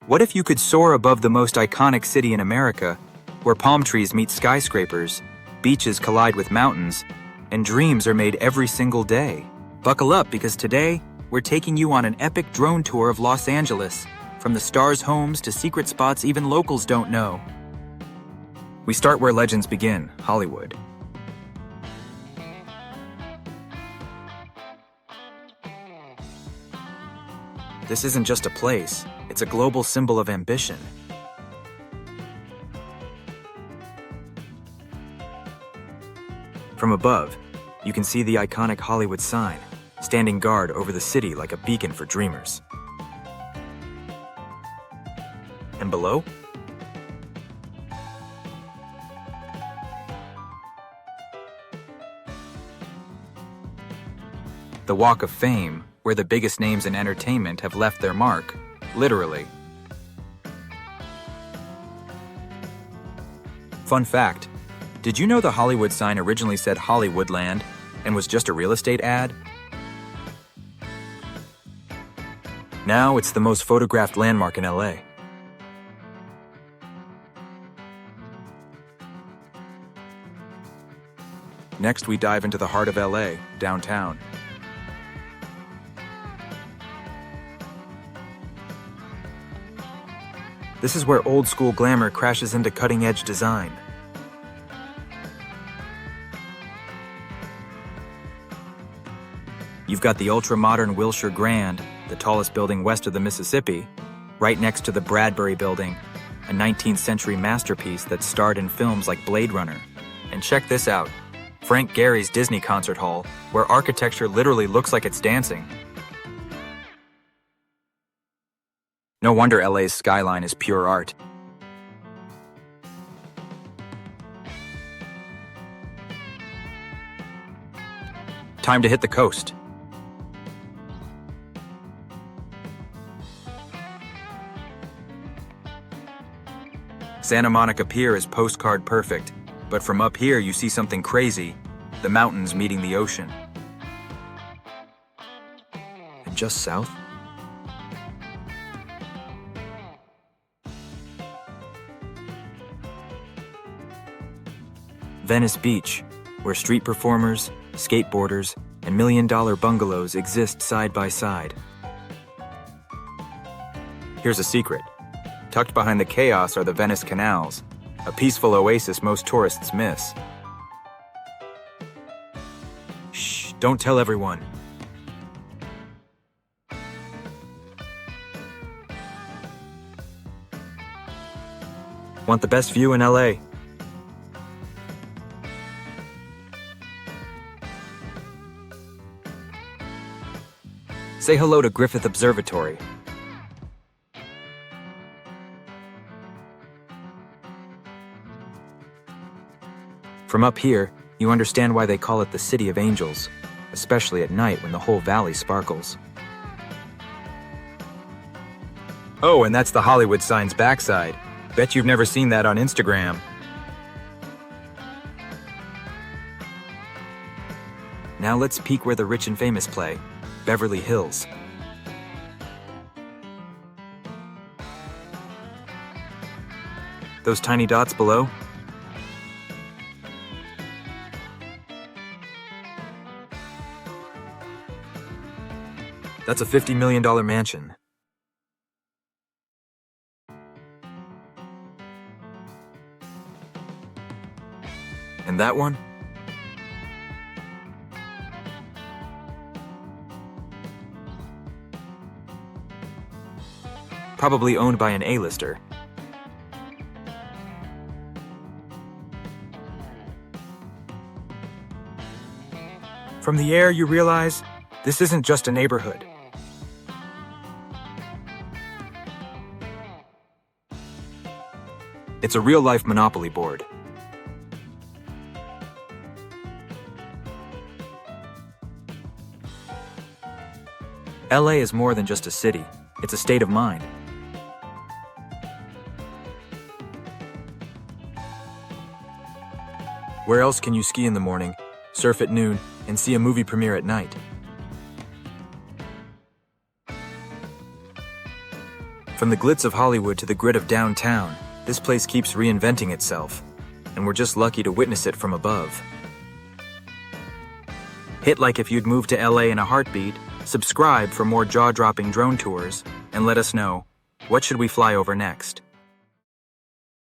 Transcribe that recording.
What if you could soar above the most iconic city in America, where palm trees meet skyscrapers, beaches collide with mountains, and dreams are made every single day? Buckle up, because today, we're taking you on an epic drone tour of Los Angeles, from the stars' homes to secret spots even locals don't know. We start where legends begin, Hollywood. This isn't just a place, it's a global symbol of ambition. From above, you can see the iconic Hollywood sign, standing guard over the city like a beacon for dreamers. And below? The Walk of Fame, where the biggest names in entertainment have left their mark, literally. Fun fact, did you know the Hollywood sign originally said Hollywoodland and was just a real estate ad? Now it's the most photographed landmark in LA. Next, we dive into the heart of LA, downtown. This is where old-school glamour crashes into cutting-edge design. You've got the ultra-modern Wilshire Grand, the tallest building west of the Mississippi, right next to the Bradbury Building, a 19th century masterpiece that starred in films like Blade Runner. And check this out, Frank Gehry's Disney Concert Hall, where architecture literally looks like it's dancing. No wonder LA's skyline is pure art. Time to hit the coast. Santa Monica Pier is postcard perfect, but from up here you see something crazy, the mountains meeting the ocean. And just south? Venice Beach, where street performers, skateboarders, and million-dollar bungalows exist side by side. Here's a secret. Tucked behind the chaos are the Venice canals, a peaceful oasis most tourists miss. Shh, don't tell everyone. Want the best view in LA? Say hello to Griffith Observatory. From up here, you understand why they call it the City of Angels, especially at night when the whole valley sparkles. Oh, and that's the Hollywood sign's backside. Bet you've never seen that on Instagram. Now let's peek where the rich and famous play. Beverly Hills. Those tiny dots below? That's a $50 million mansion. And that one? Probably owned by an A-lister. From the air, you realize this isn't just a neighborhood. It's a real-life Monopoly board. LA is more than just a city. It's a state of mind. Where else can you ski in the morning, surf at noon, and see a movie premiere at night? From the glitz of Hollywood to the grit of downtown, this place keeps reinventing itself, and we're just lucky to witness it from above. Hit like if you'd move to LA in a heartbeat, subscribe for more jaw-dropping drone tours, and let us know, what should we fly over next?